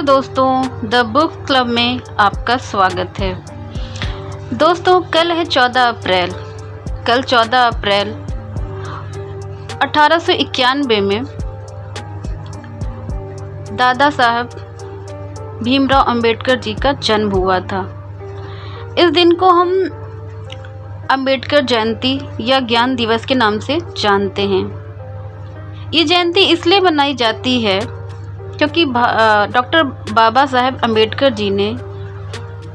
दोस्तों, the book club में आपका स्वागत है। दोस्तों, कल है 14 अप्रैल। कल 14 अप्रैल 1891 में दादा साहब भीमराव अंबेडकर जी का जन्म हुआ था। इस दिन को हम अंबेडकर जयंती या ज्ञान दिवस के नाम से जानते हैं। ये जयंती इसलिए मनाई जाती है क्योंकि डॉक्टर बाबा साहेब अम्बेडकर जी ने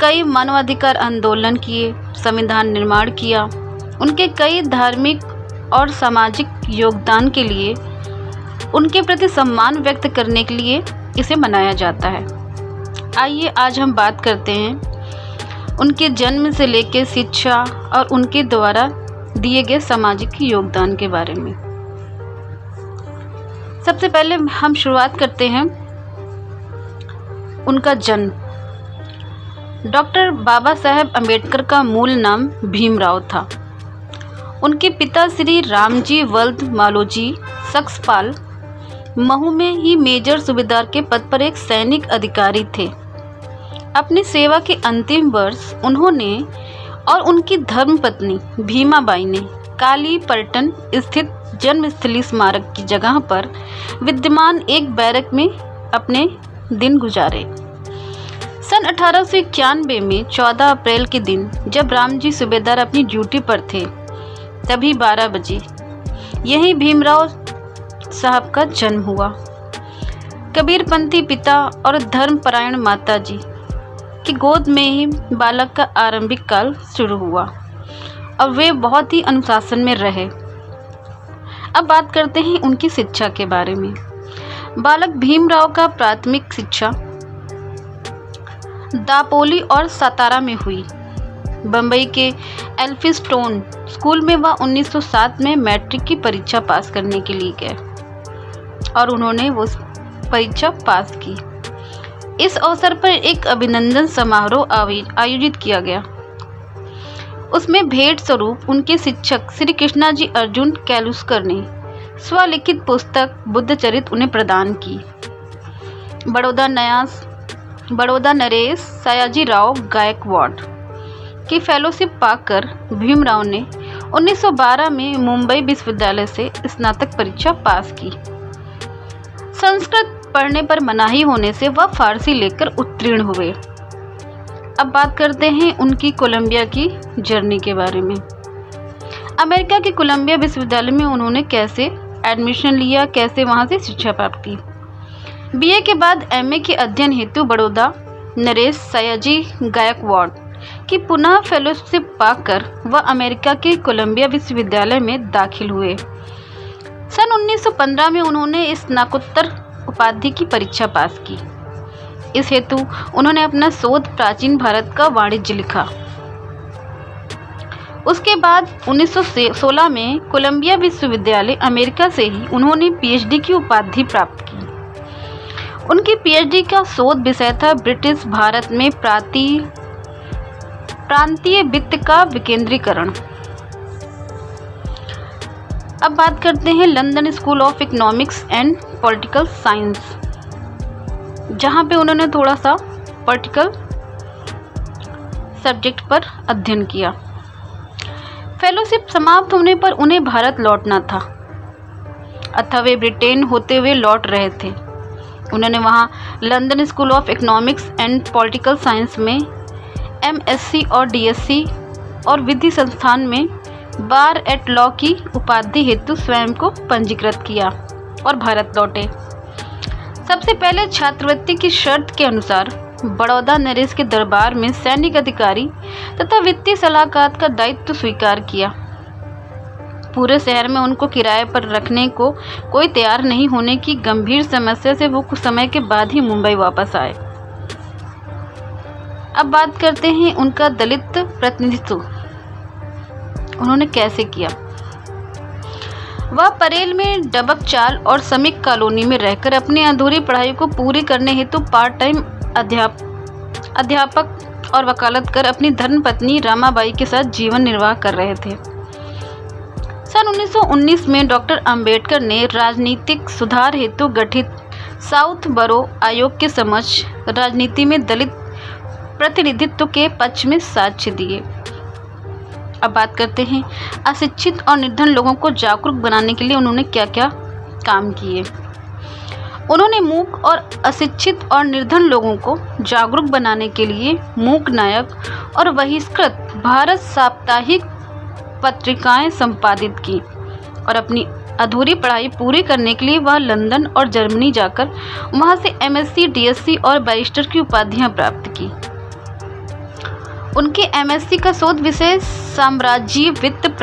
कई मानवाधिकार आंदोलन किए, संविधान निर्माण किया। उनके कई धार्मिक और सामाजिक योगदान के लिए उनके प्रति सम्मान व्यक्त करने के लिए इसे मनाया जाता है। आइए आज हम बात करते हैं उनके जन्म से लेकर शिक्षा और उनके द्वारा दिए गए सामाजिक योगदान के बारे में। सबसे पहले हम शुरुआत करते हैं उनका जन्म। डॉक्टर बाबा साहेब अम्बेडकर का मूल नाम भीमराव था। उनके पिता श्री रामजी वल्द मालोजी सक्सपाल महू में ही मेजर सूबेदार के पद पर एक सैनिक अधिकारी थे। अपनी सेवा के अंतिम वर्ष उन्होंने और उनकी धर्मपत्नी भीमाबाई ने कालीपट्टन स्थित जन्मस्थली स्मारक की जगह पर विद्यमान एक बैरक में अपने दिन गुजारे। सन 1891 में 14 अप्रैल के दिन जब रामजी सूबेदार अपनी ड्यूटी पर थे, तभी 12 बजे यही भीमराव साहब का जन्म हुआ। कबीरपंथी पिता और धर्मपरायण माता जी की गोद में ही बालक का आरंभिक काल शुरू हुआ और वे बहुत ही अनुशासन में रहे। अब बात करते हैं उनकी शिक्षा के बारे में। बालक भीमराव का प्राथमिक शिक्षा दापोली और सातारा में हुई। बम्बई के एल्फिंस्टोन स्कूल में वह 1907 में मैट्रिक की परीक्षा पास करने के लिए गए और उन्होंने वो परीक्षा पास की। इस अवसर पर एक अभिनंदन समारोह आयोजित किया गया। उसमें भेंट स्वरूप उनके शिक्षक श्री कृष्णाजी अर्जुन कैलुस्कर ने स्वलिखित पुस्तक बुद्धचरित उन्हें प्रदान की। बड़ौदा नरेश सयाजी राव गायकवाड़ की फेलोशिप पाकर भीमराव ने 1912 में मुंबई विश्वविद्यालय से स्नातक परीक्षा पास की। संस्कृत पढ़ने पर मनाही होने से वह फारसी लेकर उत्तीर्ण हुए। अब बात करते हैं उनकी कोलंबिया की जर्नी के बारे में। अमेरिका के कोलंबिया विश्वविद्यालय में उन्होंने कैसे एडमिशन लिया, कैसे वहां से शिक्षा प्राप्त की। बीए के बाद एमए के अध्ययन हेतु बड़ौदा नरेश सयाजी गायकवाड़ की पुनः फेलोशिप पाकर वह अमेरिका के कोलंबिया विश्वविद्यालय में दाखिल हुए। सन 1915 में उन्होंने स्नातकोत्तर उपाधि की परीक्षा पास की। इस हेतु उन्होंने अपना शोध प्राचीन भारत का वाणिज्य लिखा। उसके बाद 1916 में कोलंबिया विश्वविद्यालय अमेरिका से ही उन्होंने पीएचडी की उपाधि प्राप्त की। उनकी पीएचडी का शोध विषय था ब्रिटिश भारत में प्रांतीय वित्त का विकेंद्रीकरण। अब बात करते हैं London school of economics and political science, जहाँ पे उन्होंने थोड़ा सा पॉलिटिकल सब्जेक्ट पर अध्ययन किया। फेलोशिप समाप्त होने पर उन्हें भारत लौटना था, अतः वे ब्रिटेन होते हुए लौट रहे थे। उन्होंने वहाँ London school of economics and political science में एमएससी और डीएससी और विधि संस्थान में बार एट लॉ की उपाधि हेतु स्वयं को पंजीकृत किया और भारत लौटे। सबसे पहले छात्रवृत्ति की शर्त के अनुसार बड़ौदा नरेश के दरबार में सैनिक अधिकारी तथा वित्तीय सलाहकार का दायित्व स्वीकार किया। पूरे शहर में उनको किराए पर रखने को कोई तैयार नहीं होने की गंभीर समस्या से वो कुछ समय के बाद ही मुंबई वापस आए। अब बात करते हैं उनका दलित प्रतिनिधित्व उन्होंने कैसे किया। वह परेल में डबक चाल और श्रमिक कॉलोनी में रहकर अपनी अधूरी पढ़ाई को पूरी करने हेतु पार्ट टाइम अध्यापक और वकालत कर अपनी धर्मपत्नी रामाबाई के साथ जीवन निर्वाह कर रहे थे। सन 1919 में डॉक्टर अंबेडकर ने राजनीतिक सुधार हेतु गठित साउथ बरो आयोग के समक्ष राजनीति में दलित प्रतिनिधित्व के पक्ष में साक्ष्य दिए। अब बात करते हैं अशिक्षित और निर्धन लोगों को जागरूक बनाने के लिए उन्होंने क्या क्या काम किए। उन्होंने मूक और अशिक्षित और निर्धन लोगों को जागरूक बनाने के लिए मूक नायक और बहिष्कृत भारत साप्ताहिक पत्रिकाएं संपादित की और अपनी अधूरी पढ़ाई पूरी करने के लिए वह लंदन और जर्मनी जाकर वहां से एमएससी, डीएससी और बैरिस्टर की उपाधियां प्राप्त की। उनके एमएससी का शोध विषय साम्राज्यीय वित्त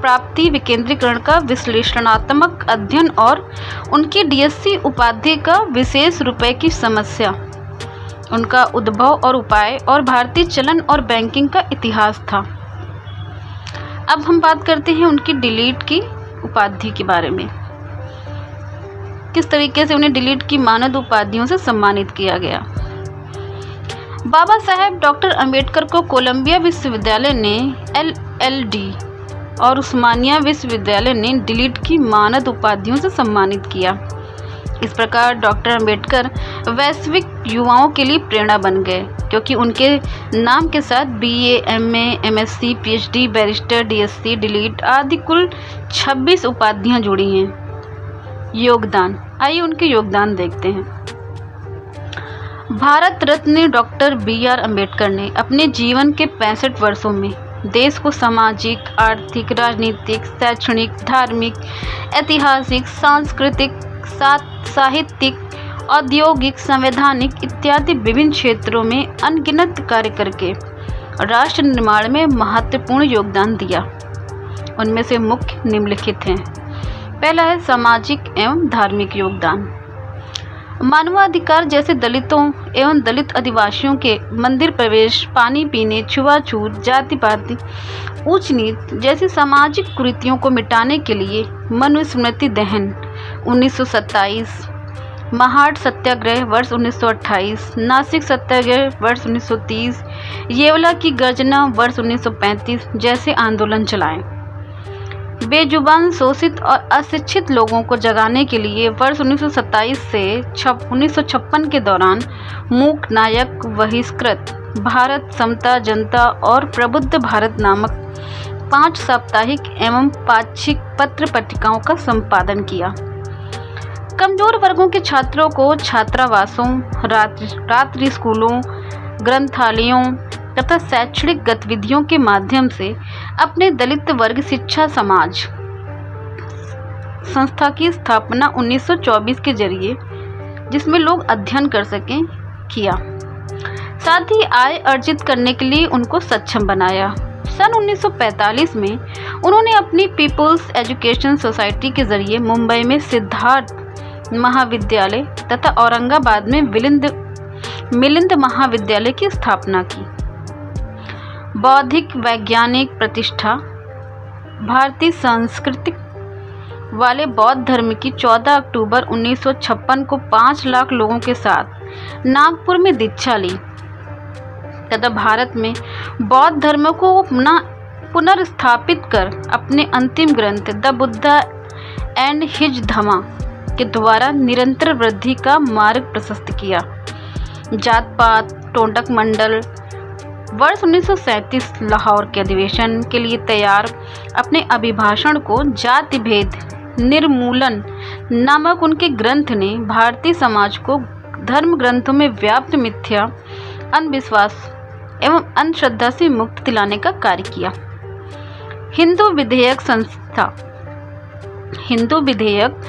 प्राप्ति विकेंद्रीकरण का विश्लेषणात्मक अध्ययन और उनकी डीएससी उपाधि का विशेष रुपए की समस्या, उनका उद्भव और उपाय और भारतीय चलन और बैंकिंग का इतिहास था। अब हम बात करते हैं उनकी डिलीट की उपाधि के बारे में। किस तरीके से उन्हें डिलीट की मानद उपाधियों से सम्मानित किया गया। बाबा साहेब डॉक्टर अंबेडकर को कोलंबिया विश्वविद्यालय ने एलएलडी और उस्मानिया विश्वविद्यालय ने डिलीट की मानद उपाधियों से सम्मानित किया। इस प्रकार डॉक्टर अंबेडकर वैश्विक युवाओं के लिए प्रेरणा बन गए, क्योंकि उनके नाम के साथ BA, MA, MSc, PhD, barrister, DSC, delete आदि कुल 26 उपाधियां जुड़ी हैं। योगदान, आइए उनके योगदान देखते हैं। Bharat Ratna doctor B R. अंबेडकर ने अपने जीवन के 65 वर्षों में देश को सामाजिक, आर्थिक, राजनीतिक, शैक्षणिक, धार्मिक, ऐतिहासिक, सांस्कृतिक, साहित्यिक, औद्योगिक, संवैधानिक इत्यादि विभिन्न क्षेत्रों में अनगिनत कार्य करके राष्ट्र निर्माण में महत्वपूर्ण योगदान दिया। उनमें से मुख्य निम्नलिखित हैं। पहला है सामाजिक एवं धार्मिक योगदान। मानवाधिकार जैसे दलितों एवं दलित आदिवासियों के मंदिर प्रवेश, पानी पीने, छुआछूत, जाति-पाति, ऊंच नीच जैसी सामाजिक कुरीतियों को मिटाने के लिए मनुस्मृति दहन 1927, महाड सत्याग्रह वर्ष 1928, नासिक सत्याग्रह वर्ष 1930, येवला की गर्जना वर्ष 1935 जैसे आंदोलन चलाए। बेजुबान, शोषित और अशिक्षित लोगों को जगाने के लिए वर्ष 1927 से 1956 के दौरान मूक नायक, बहिष्कृत भारत, समता, जनता और प्रबुद्ध भारत नामक 5 साप्ताहिक एवं पाक्षिक पत्र पत्रिकाओं का संपादन किया। कमजोर वर्गों के छात्रों को छात्रावासों, रात्रि स्कूलों, ग्रंथालयों तथा शैक्षणिक गतिविधियों के माध्यम से अपने दलित वर्ग शिक्षा समाज संस्था की स्थापना 1924 के जरिए, जिसमें लोग अध्ययन कर सकें, किया। साथ ही आय अर्जित करने के लिए उनको सक्षम बनाया। सन 1945 में उन्होंने अपनी पीपुल्स एजुकेशन सोसाइटी के जरिए मुंबई में सिद्धार्थ महाविद्यालय तथा औरंगाबाद में मिलिंद महाविद्यालय की स्थापना की। बौद्धिक वैज्ञानिक प्रतिष्ठा। भारतीय संस्कृति वाले बौद्ध धर्म की 14 अक्टूबर 1956 को 5 लाख लोगों के साथ नागपुर में दीक्षा ली तथा भारत में बौद्ध धर्म को पुनर्स्थापित कर अपने अंतिम ग्रंथ द बुद्धा एंड हिज धम्मा के द्वारा निरंतर वृद्धि का मार्ग प्रशस्त किया। जात पात, टोटक मंडल वर्ष 1937 लाहौर के अधिवेशन के लिए तैयार अपने अभिभाषण को जाति भेद निर्मूलन नामक उनके ग्रंथ ने भारतीय समाज को धर्म ग्रंथों में व्याप्त मिथ्या, अंधविश्वास एवं अंधश्रद्धा से मुक्त दिलाने का कार्य किया। हिंदू विधेयक संस्था हिंदू विधेयक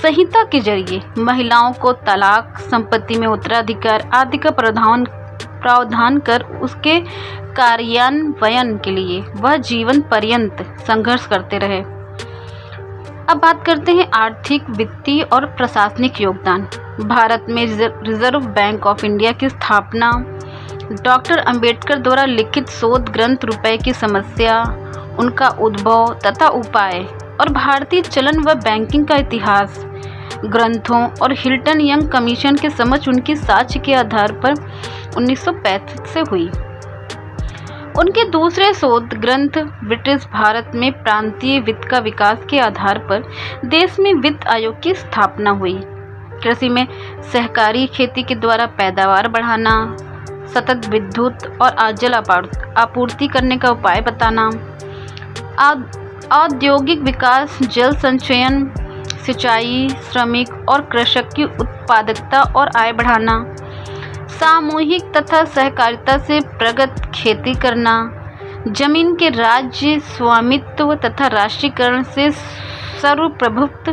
संहिता के जरिए महिलाओं को तलाक, संपत्ति में उत्तराधिकार आदि का प्रावधान कर उसके कार्यान्वयन के लिए वह जीवन पर्यंत संघर्ष करते रहे। अब बात करते हैं आर्थिक, वित्तीय और प्रशासनिक योगदान। भारत में रिजर्व बैंक ऑफ इंडिया की स्थापना, डॉक्टर अंबेडकर द्वारा लिखित शोध ग्रंथ रुपए की समस्या, उनका उद्भव तथा उपाय और भारतीय चलन व बैंकिंग का इतिहास ग्रंथों और हिल्टन यंग कमीशन के समक्ष उनकी साक्ष्य के आधार पर 1935 से हुई। उनके दूसरे शोध ग्रंथ ब्रिटिश भारत में प्रांतीय वित्त का विकास के आधार पर देश में वित्त आयोग की स्थापना हुई। कृषि में सहकारी खेती के द्वारा पैदावार बढ़ाना, सतत विद्युत और जल आपूर्ति करने का उपाय बताना, औद्योगिक विकास, जल संचयन, सिंचाई, श्रमिक और कृषक की उत्पादकता और आय बढ़ाना, सामूहिक तथा सहकारिता से प्रगत खेती करना, जमीन के राज्य स्वामित्व तथा राष्ट्रीयकरण से सर्वप्रभुत्व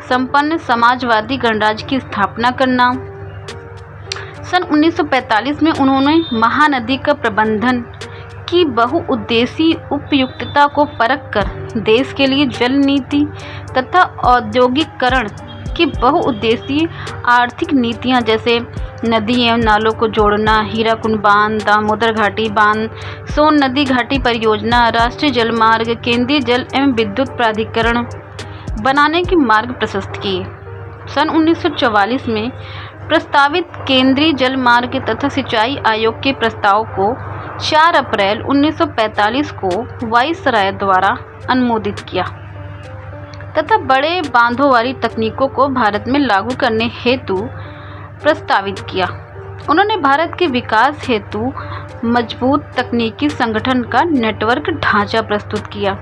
संपन्न समाजवादी गणराज्य की स्थापना करना। सन 1945 में उन्होंने महानदी का प्रबंधन की बहुउद्देशीय उपयुक्तता को परखकर देश के लिए जल नीति तथा औद्योगिकरण की बहुउद्देशीय आर्थिक नीतियां जैसे नदी एवं नालों को जोड़ना, हीराकुंड बांध, दामोदर घाटी बांध, सोन नदी घाटी परियोजना, राष्ट्रीय जलमार्ग, केंद्रीय जल एवं विद्युत प्राधिकरण बनाने के मार्ग प्रशस्त किए। सन 1944 में प्रस्तावित केंद्रीय जल मार्ग तथा सिंचाई आयोग के प्रस्ताव को 4 अप्रैल 1945 को वायसराय द्वारा अनुमोदित किया तथा बड़े बांधों वाली तकनीकों को भारत में लागू करने हेतु प्रस्तावित किया। उन्होंने भारत के विकास हेतु मजबूत तकनीकी संगठन का नेटवर्क ढांचा प्रस्तुत किया।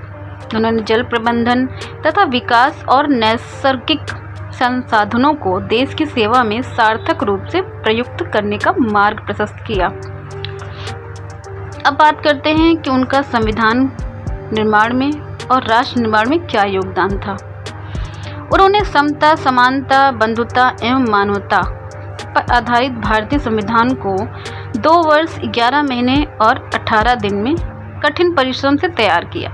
उन्होंने जल प्रबंधन तथा विकास और नैसर्गिक संसाधनों को देश की सेवा में सार्थक रूप से प्रयुक्त करने का मार्ग प्रशस्त किया। अब बात करते हैं कि उनका संविधान निर्माण में और राष्ट्र निर्माण में क्या योगदान था। उन्होंने समता, समानता, बंधुता एवं मानवता पर आधारित भारतीय संविधान को 2 वर्ष 11 महीने और 18 दिन में कठिन परिश्रम से तैयार किया।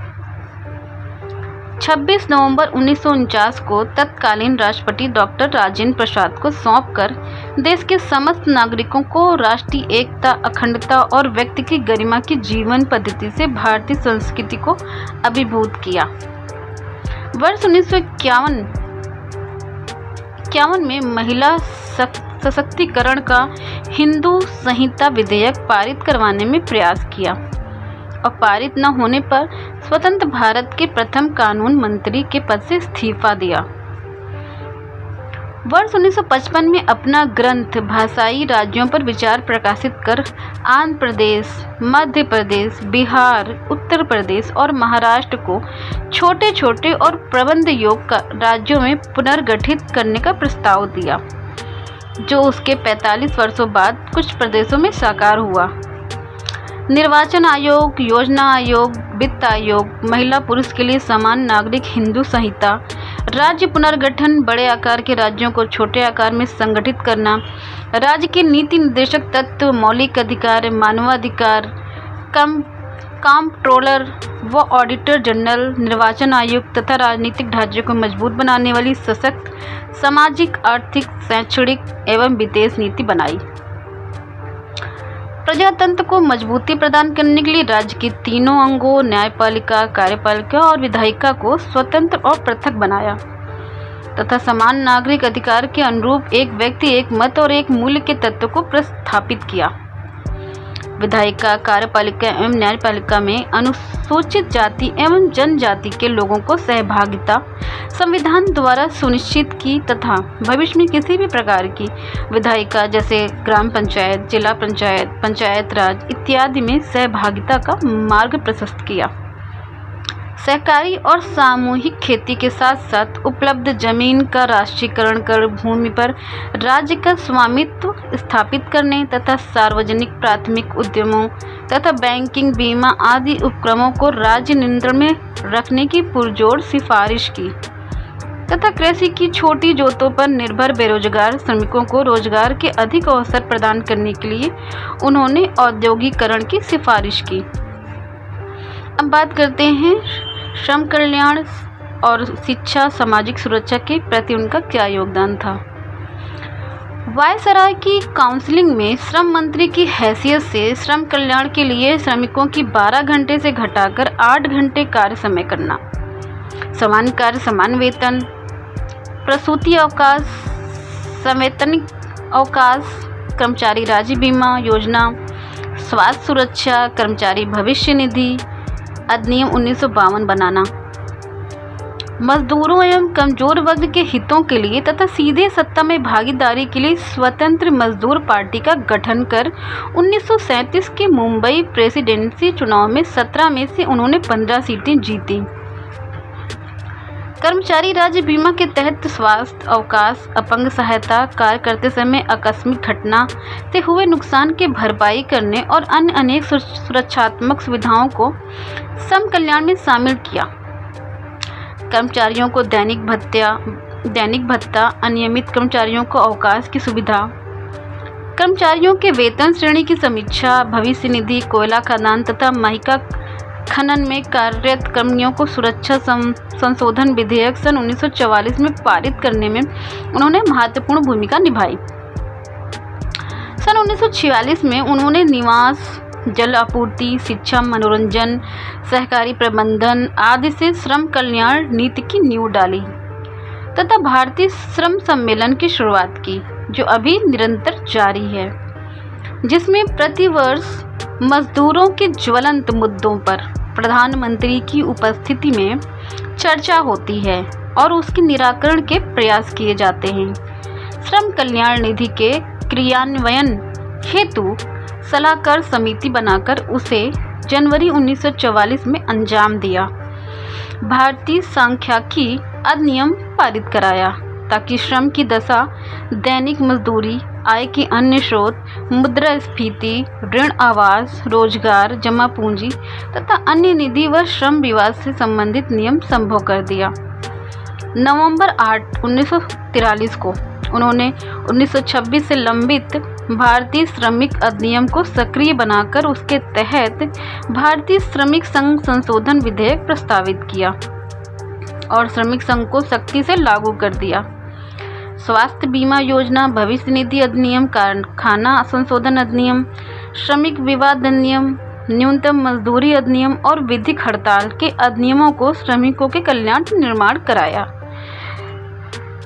26 नवंबर 1949 को तत्कालीन राष्ट्रपति डॉक्टर राजेंद्र प्रसाद को सौंपकर देश के समस्त नागरिकों को राष्ट्रीय एकता, अखंडता और व्यक्ति की गरिमा की जीवन पद्धति से भारतीय संस्कृति को अभिभूत किया। वर्ष 1951 में महिला सशक्तिकरण का हिंदू संहिता विधेयक पारित करवाने में प्रयास किया और पारित न होने पर स्वतंत्र भारत के प्रथम कानून मंत्री के पद से इस्तीफा दिया। वर्ष 1955 में अपना ग्रंथ भाषाई राज्यों पर विचार प्रकाशित कर आंध्र प्रदेश, मध्य प्रदेश, बिहार, उत्तर प्रदेश और महाराष्ट्र को छोटे छोटे और प्रबंध योग्य राज्यों में पुनर्गठित करने का प्रस्ताव दिया, जो उसके 45 वर्षों बाद कुछ प्रदेशों में साकार हुआ। निर्वाचन आयोग, योजना आयोग, वित्त आयोग, महिला पुरुष के लिए समान नागरिक हिंदू संहिता, राज्य पुनर्गठन, बड़े आकार के राज्यों को छोटे आकार में संगठित करना, राज्य के नीति निर्देशक तत्व, मौलिक अधिकार, मानवाधिकार, कंप्ट्रोलर व ऑडिटर जनरल, निर्वाचन आयोग तथा राजनीतिक ढांचे को मजबूत बनाने वाली सशक्त सामाजिक, आर्थिक, शैक्षणिक एवं विदेश नीति बनाई। प्रजातंत्र को मजबूती प्रदान करने के लिए राज्य के तीनों अंगों न्यायपालिका, कार्यपालिका और विधायिका को स्वतंत्र और पृथक बनाया तथा समान नागरिक अधिकार के अनुरूप एक व्यक्ति, एक मत और एक मूल्य के तत्व को प्रस्थापित किया। विधायिका, कार्यपालिका एवं न्यायपालिका में अनुसूचित जाति एवं जनजाति के लोगों को सहभागिता संविधान द्वारा सुनिश्चित की तथा भविष्य में किसी भी प्रकार की विधायिका जैसे ग्राम पंचायत, जिला पंचायत, पंचायत राज इत्यादि में सहभागिता का मार्ग प्रशस्त किया। सहकारी और सामूहिक खेती के साथ साथ उपलब्ध जमीन का राष्ट्रीयकरण कर भूमि पर राज्य का स्वामित्व स्थापित करने तथा सार्वजनिक प्राथमिक उद्यमों तथा बैंकिंग, बीमा आदि उपक्रमों को राज्य नियंत्रण में रखने की पुरजोर सिफारिश की तथा कृषि की छोटी जोतों पर निर्भर बेरोजगार श्रमिकों को रोजगार के अधिक अवसर प्रदान करने के लिए उन्होंने औद्योगिकरण की सिफारिश की। अब बात करते हैं श्रम कल्याण और शिक्षा, सामाजिक सुरक्षा के प्रति उनका क्या योगदान था। वायसराय की काउंसिलिंग में श्रम मंत्री की हैसियत से श्रम कल्याण के लिए श्रमिकों की 12 घंटे से घटाकर 8 घंटे कार्य समय करना, समान कार्य समान वेतन, प्रसूति अवकाश, संवैतनिक अवकाश, कर्मचारी राज्य बीमा योजना, स्वास्थ्य सुरक्षा, कर्मचारी भविष्य निधि अधिनियम 1952 बनाना, मजदूरों एवं कमजोर वर्ग के हितों के लिए तथा सीधे सत्ता में भागीदारी के लिए स्वतंत्र मजदूर पार्टी का गठन कर 1937 के मुंबई प्रेसिडेंसी चुनाव में 17 में से उन्होंने 15 सीटें जीती। कर्मचारी राज्य बीमा के तहत स्वास्थ्य, अवकाश, अपंग सहायता, कार्य करते समय आकस्मिक घटना से हुए नुकसान की भरपाई करने और अन्य अनेक सुरक्षात्मक सुविधाओं को सम कल्याण में शामिल किया। कर्मचारियों को दैनिक भत्ता, अनियमित कर्मचारियों को अवकाश की सुविधा, कर्मचारियों के वेतन श्रेणी की समीक्षा, भविष्य निधि, कोयला खदान तथा माहिका खनन में कार्यरत कर्मियों को सुरक्षा संशोधन विधेयक सन 1944 में पारित करने में उन्होंने महत्वपूर्ण भूमिका निभाई। सन 1946 में उन्होंने निवास, जल आपूर्ति, शिक्षा, मनोरंजन, सहकारी प्रबंधन आदि से श्रम कल्याण नीति की नींव डाली तथा भारतीय श्रम सम्मेलन की शुरुआत की, जो अभी निरंतर जारी है, जिसमें प्रतिवर्ष मजदूरों के ज्वलंत मुद्दों पर प्रधानमंत्री की उपस्थिति में चर्चा होती है और उसके निराकरण के प्रयास किए जाते हैं। श्रम कल्याण निधि के क्रियान्वयन हेतु सलाहकार समिति बनाकर उसे जनवरी 1944 में अंजाम दिया। भारतीय सांख्यिकी अधिनियम पारित कराया ताकि श्रम की दशा, दैनिक मजदूरी, आय के अन्य स्रोत, मुद्रास्फीति, ऋण आवास, रोजगार, जमा पूंजी तथा अन्य निधि व श्रम विवाद से संबंधित नियम संभव कर दिया। नवंबर 8, 1943 को उन्होंने 1926 से लंबित भारतीय श्रमिक अधिनियम को सक्रिय बनाकर उसके तहत भारतीय श्रमिक संघ संशोधन विधेयक प्रस्तावित किया और श्रमिक संघ को सख्ती से लागू कर दिया। स्वास्थ्य बीमा योजना, भविष्य निधि अधिनियम, कारखाना संशोधन अधिनियम, श्रमिक विवाद अधिनियम, न्यूनतम मजदूरी अधिनियम और विधिक हड़ताल के अधिनियमों को श्रमिकों के कल्याण निर्माण कराया।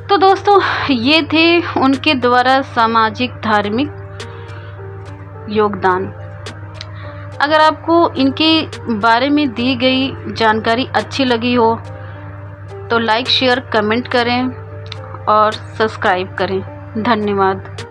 तो दोस्तों, ये थे उनके द्वारा सामाजिक धार्मिक योगदान। अगर आपको इनके बारे में दी गई जानकारी अच्छी लगी हो तो लाइक, शेयर, कमेंट करें और सब्सक्राइब करें। धन्यवाद।